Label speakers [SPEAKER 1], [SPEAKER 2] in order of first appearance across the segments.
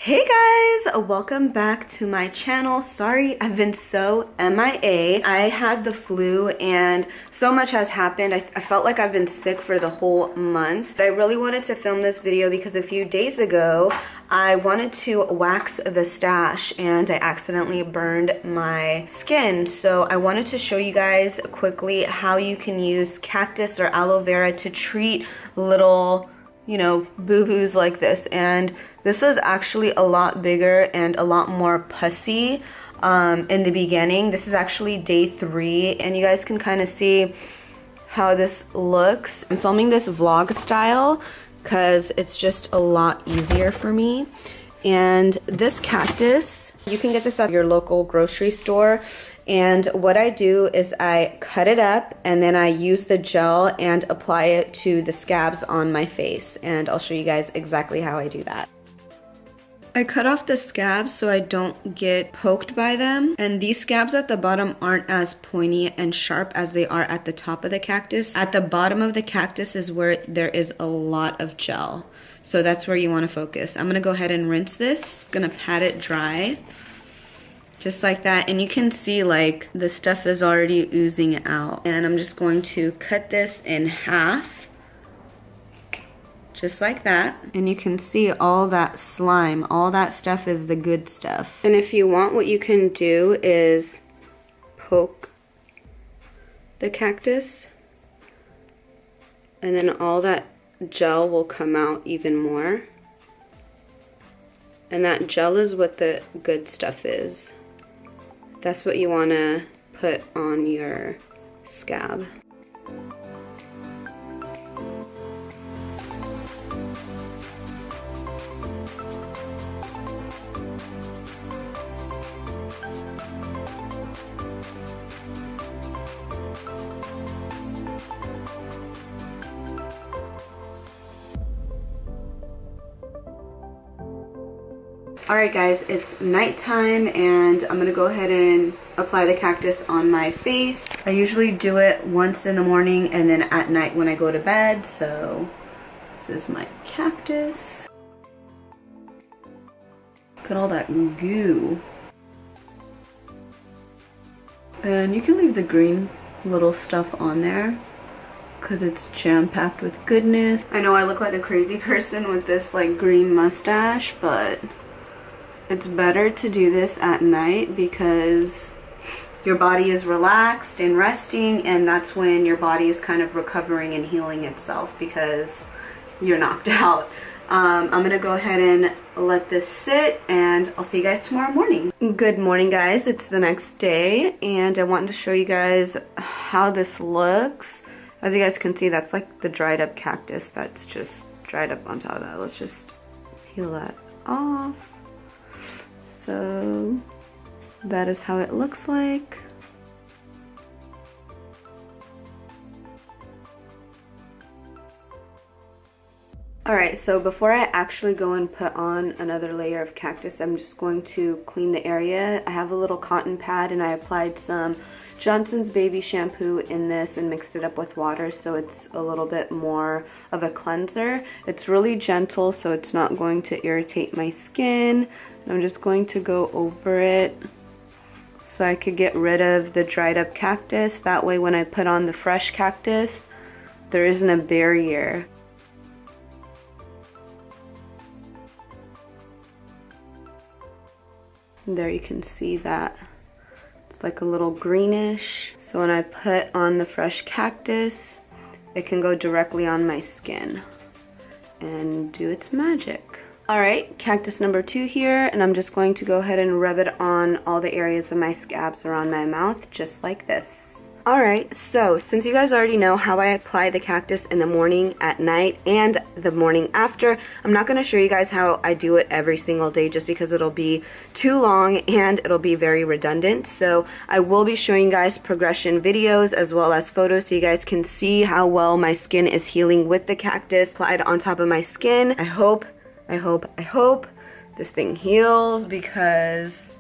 [SPEAKER 1] Hey guys, welcome back to my channel. Sorry, I've been so MIA. I had the flu and so much has happened. I felt like I've been sick for the whole month. But I really wanted to film this video because a few days ago, I wanted to wax the stash and I accidentally burned my skin. So I wanted to show you guys quickly how you can use cactus or aloe vera to treat little, boo-boos like this. And this was actually a lot bigger and a lot more pussy in the beginning. This is actually day 3 and you guys can kind of see how this looks. I'm filming this vlog style because it's just a lot easier for me. And this cactus, you can get this at your local grocery store. And what I do is I cut it up and then I use the gel and apply it to the scabs on my face. And I'll show you guys exactly how I do that. I cut off the scabs so I don't get poked by them. And these scabs at the bottom aren't as pointy and sharp as they are at the top of the cactus. At the bottom of the cactus is where there is a lot of gel. So that's where you want to focus. I'm going to go ahead and rinse this. I'm going to pat it dry. Just like that. And you can see like the stuff is already oozing out. And I'm just going to cut this in half. Just like that. And you can see all that slime, all that stuff is the good stuff. And if you want, what you can do is poke the cactus and then all that gel will come out even more. And that gel is what the good stuff is. That's what you want to put on your scab. Alright guys, it's nighttime and I'm going to go ahead and apply the cactus on my face. I usually do it once in the morning and then at night when I go to bed. So this is my cactus. Look at all that goo. And you can leave the green little stuff on there because it's jam-packed with goodness. I know I look like a crazy person with this like green mustache, but it's better to do this at night because your body is relaxed and resting, and that's when your body is kind of recovering and healing itself because you're knocked out. I'm gonna go ahead and let this sit and I'll see you guys tomorrow morning. Good morning guys, it's the next day and I wanted to show you guys how this looks. As you guys can see, that's like the dried up cactus that's just dried up on top of that. Let's just peel that off. So that is how it looks like. Alright, so before I actually go and put on another layer of cactus, I'm just going to clean the area. I have a little cotton pad and I applied some Johnson's baby shampoo in this and mixed it up with water so it's a little bit more of a cleanser. It's really gentle so it's not going to irritate my skin. I'm just going to go over it so I could get rid of the dried up cactus. That way when I put on the fresh cactus, there isn't a barrier. And there you can see that. It's like a little greenish. So when I put on the fresh cactus, it can go directly on my skin and do its magic. Alright, cactus number 2 here, and I'm just going to go ahead and rub it on all the areas of my scabs around my mouth, just like this. Alright, so since you guys already know how I apply the cactus in the morning, at night, and the morning after, I'm not going to show you guys how I do it every single day just because it'll be too long and it'll be very redundant. So I will be showing you guys progression videos as well as photos so you guys can see how well my skin is healing with the cactus applied on top of my skin. I hope this thing heals because,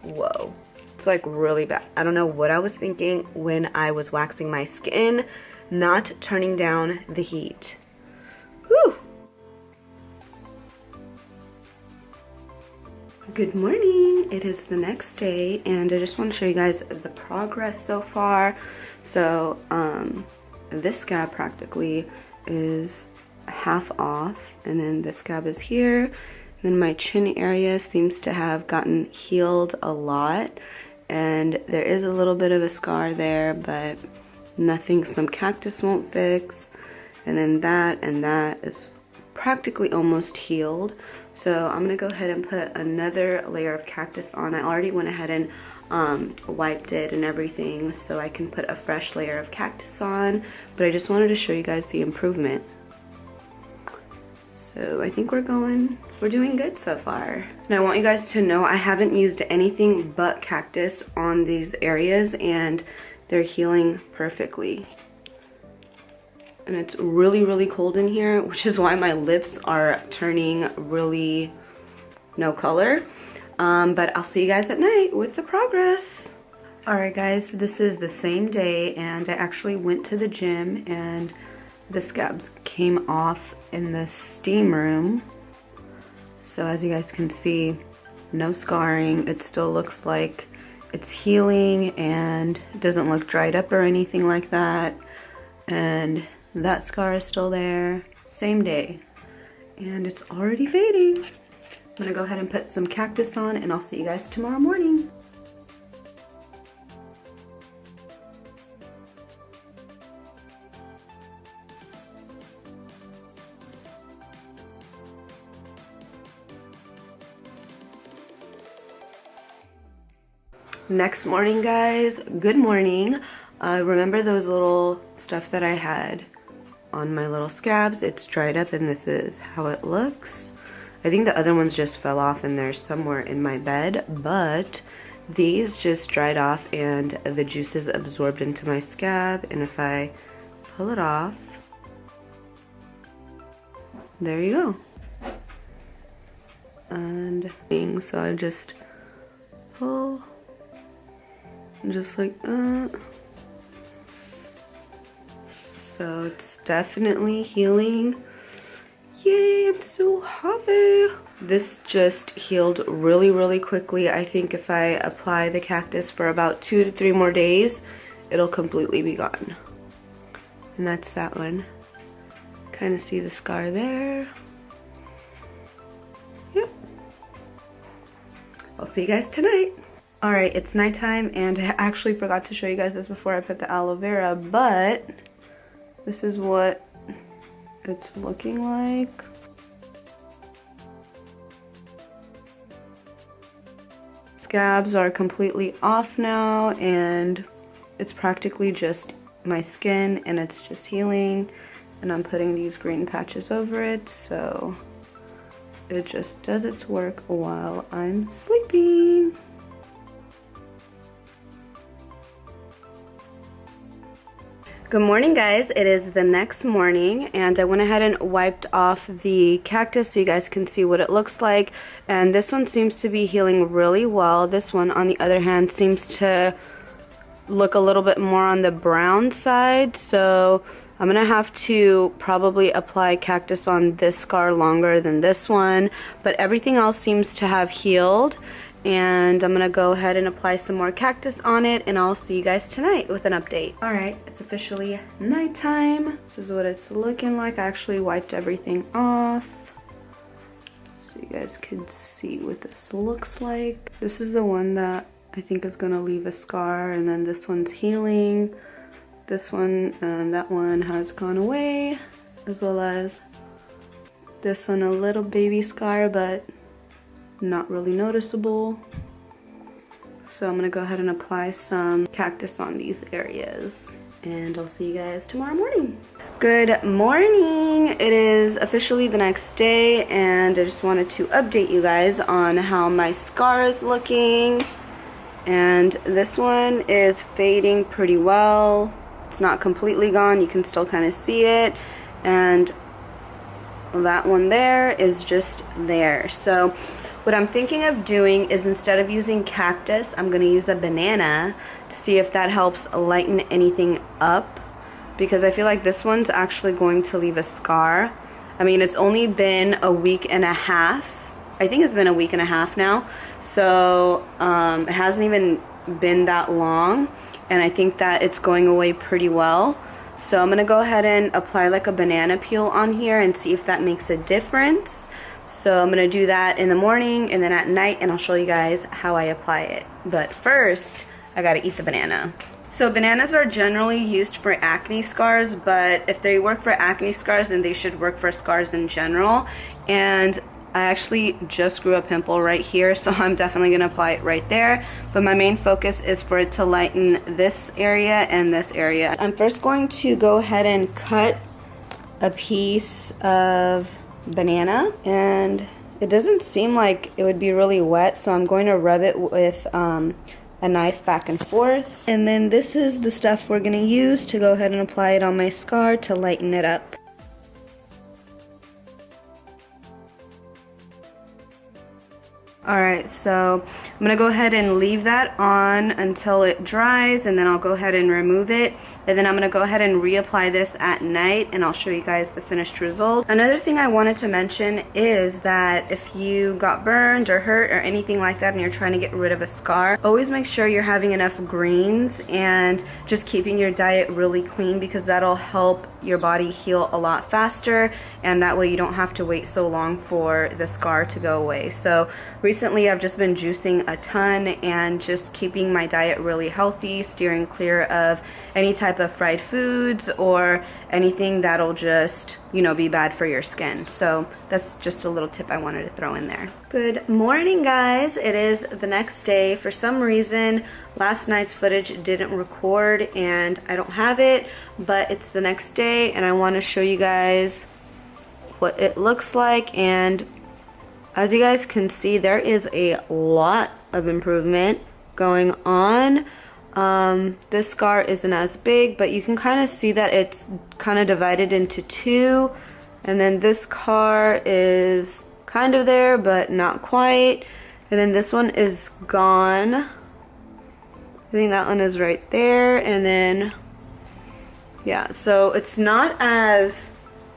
[SPEAKER 1] whoa, it's like really bad. I don't know what I was thinking when I was waxing my skin, not turning down the heat. Whew. Good morning. It is the next day and I just want to show you guys the progress so far. So this scab practically is half off, and then the scab is here, and then my chin area seems to have gotten healed a lot, and there is a little bit of a scar there, but nothing some cactus won't fix. And then that and that is practically almost healed. So I'm gonna go ahead and put another layer of cactus on. I already went ahead and wiped it and everything, so I can put a fresh layer of cactus on, but I just wanted to show you guys the improvement. So I think we're doing good so far. And I want you guys to know I haven't used anything but cactus on these areas and they're healing perfectly. And it's really, really cold in here, which is why my lips are turning really no color. But I'll see you guys at night with the progress. Alright guys, this is the same day and I actually went to the gym and the scabs came off in the steam room. So as you guys can see, no scarring. It still looks like it's healing and it doesn't look dried up or anything like that. And that scar is still there, same day, and it's already fading. I'm gonna go ahead and put some cactus on and I'll see you guys tomorrow morning. Next morning, guys, good morning. Remember those little stuff that I had on my little scabs? It's dried up and this is how it looks. I think the other ones just fell off and they're somewhere in my bed, but these just dried off and the juices absorbed into my scab. And if I pull it off, there you go. And so I just pull, just like that. So it's definitely healing. Yay, I'm so happy. This just healed really, really quickly. I think if I apply the cactus for about 2 to 3 more days, it'll completely be gone. And that's that one. Kind of see the scar there. Yep. I'll see you guys tonight. Alright, it's nighttime and I actually forgot to show you guys this before I put the aloe vera, but this is what it's looking like. Scabs are completely off now and it's practically just my skin and it's just healing, and I'm putting these green patches over it so it just does its work while I'm sleeping. Good morning, guys. It is the next morning and I went ahead and wiped off the cactus so you guys can see what it looks like, and this one seems to be healing really well. This one on the other hand seems to look a little bit more on the brown side, so I'm gonna have to probably apply cactus on this scar longer than this one, but everything else seems to have healed. And I'm gonna go ahead and apply some more cactus on it and I'll see you guys tonight with an update. Alright, it's officially nighttime. This is what it's looking like. I actually wiped everything off so you guys can see what this looks like. This is the one that I think is gonna leave a scar, and then this one's healing. This one and that one has gone away, as well as this one, a little baby scar, but not really noticeable. So I'm gonna go ahead and apply some cactus on these areas and I'll see you guys tomorrow morning. Good morning. It is officially the next day and I just wanted to update you guys on how my scar is looking. And this one is fading pretty well. It's not completely gone, you can still kind of see it, and that one there is just there. So what I'm thinking of doing is, instead of using cactus, I'm going to use a banana to see if that helps lighten anything up, because I feel like this one's actually going to leave a scar. I mean, it's only been a week and a half I think it's been a week and a half now. So it hasn't even been that long, and I think that it's going away pretty well. So I'm gonna go ahead and apply like a banana peel on here and see if that makes a difference. So I'm gonna do that in the morning and then at night, and I'll show you guys how I apply it. But first, I gotta eat the banana. So bananas are generally used for acne scars, but if they work for acne scars, then they should work for scars in general. And I actually just grew a pimple right here, so I'm definitely gonna apply it right there. But my main focus is for it to lighten this area and this area. I'm first going to go ahead and cut a piece of banana, and it doesn't seem like it would be really wet, so I'm going to rub it with a knife back and forth. And then this is the stuff we're going to use to go ahead and apply it on my scar to lighten it up. Alright, so I'm going to go ahead and leave that on until it dries, and then I'll go ahead and remove it. And then I'm going to go ahead and reapply this at night, and I'll show you guys the finished result. Another thing I wanted to mention is that if you got burned or hurt or anything like that and you're trying to get rid of a scar, always make sure you're having enough greens and just keeping your diet really clean, because that'll help your body heal a lot faster, and that way you don't have to wait so long for the scar to go away. So recently I've just been juicing a ton and just keeping my diet really healthy, steering clear of any type of fried foods or anything that'll just, you know, be bad for your skin. So that's just a little tip I wanted to throw in there. Good morning, guys. It is the next day. For some reason, last night's footage didn't record and I don't have it, but it's the next day and I want to show you guys what it looks like. And as you guys can see, there is a lot of improvement going on. This scar isn't as big, but you can kind of see that it's kind of divided into two, and then this scar is kind of there but not quite, and then this one is gone. I think that one is right there, and then yeah, so it's not as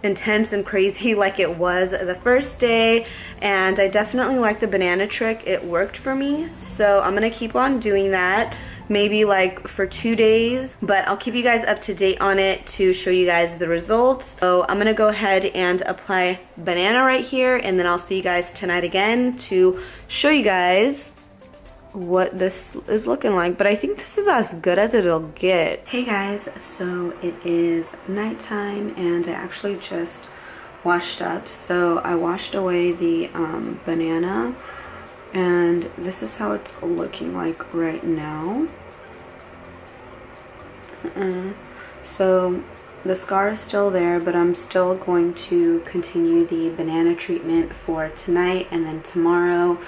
[SPEAKER 1] intense and crazy like it was the first day, and I definitely like the banana trick. It worked for me, so I'm gonna keep on doing that, maybe like for 2 days, but I'll keep you guys up to date on it to show you guys the results. So I'm gonna go ahead and apply banana right here, and then I'll see you guys tonight again to show you guys what this is looking like. But I think this is as good as it'll get. Hey guys, so it is nighttime and I actually just washed up. So I washed away the banana, and this is how it's looking like right now. So the scar is still there, but I'm still going to continue the banana treatment for tonight and then tomorrow,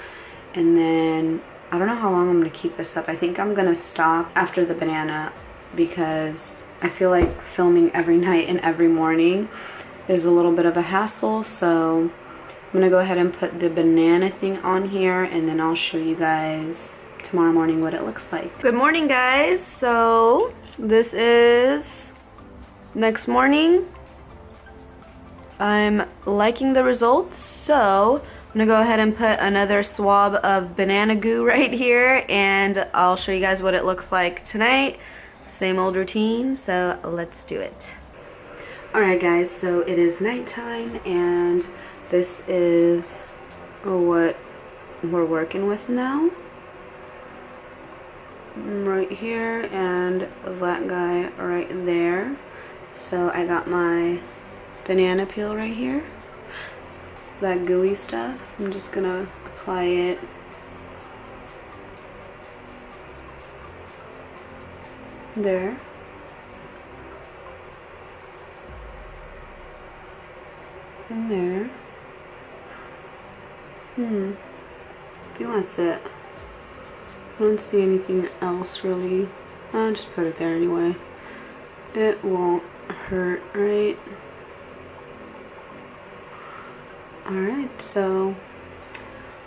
[SPEAKER 1] and then I don't know how long I'm going to keep this up. I think I'm going to stop after the banana because I feel like filming every night and every morning is a little bit of a hassle. So I'm going to go ahead and put the banana thing on here, and then I'll show you guys tomorrow morning what it looks like. Good morning, guys. So this is next morning. I'm liking the results, so I'm gonna go ahead and put another swab of banana goo right here, and I'll show you guys what it looks like tonight. Same old routine, so let's do it. Alright guys, so it is nighttime and this is what we're working with now. Right here and that guy right there. So I got my banana peel right here, that gooey stuff. I'm just gonna apply it there. And there. I think that's it. I don't see anything else really. I'll just put it there anyway. It won't hurt, right? Alright, so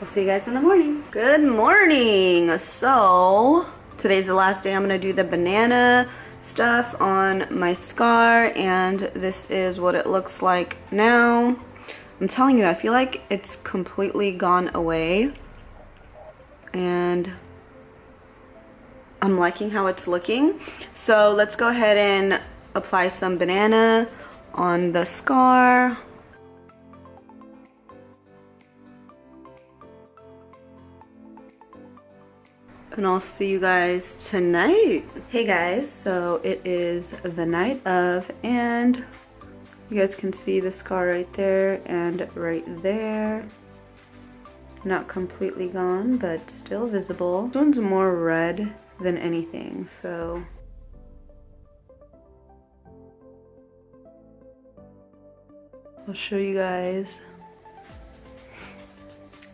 [SPEAKER 1] we'll see you guys in the morning. Good morning! So today's the last day I'm going to do the banana stuff on my scar, and this is what it looks like now. I'm telling you, I feel like it's completely gone away, and I'm liking how it's looking. So let's go ahead and apply some banana on the scar. And I'll see you guys tonight. Hey guys, so it is the night of, and you guys can see the scar right there and right there. Not completely gone, but still visible. This one's more red than anything, so I'll show you guys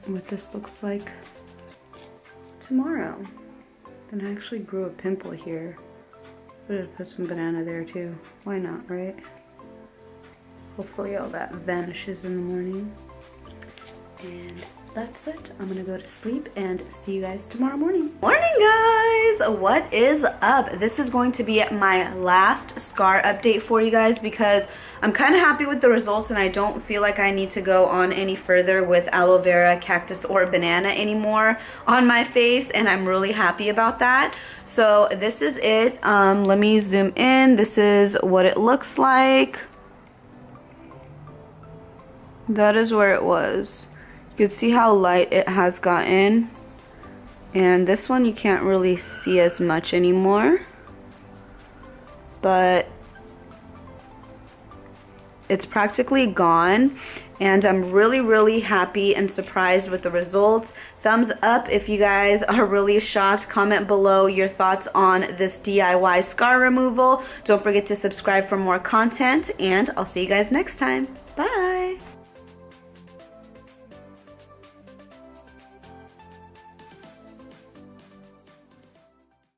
[SPEAKER 1] what this looks like tomorrow. Then I actually grew a pimple here. I'm gonna put some banana there too. Why not, right? Hopefully all that vanishes in the morning. And that's it. I'm gonna go to sleep and see you guys tomorrow morning. Morning guys! What is up? This is going to be my last scar update for you guys because I'm kind of happy with the results and I don't feel like I need to go on any further with aloe vera, cactus, or banana anymore on my face, and I'm really happy about that. So this is it. Let me zoom in. This is what it looks like. That is where it was. You can see how light it has gotten, and this one you can't really see as much anymore, but it's practically gone, and I'm really happy and surprised with the results. Thumbs up if you guys are really shocked. Comment below your thoughts on this DIY scar removal. Don't forget to subscribe for more content, and I'll see you guys next time. Bye!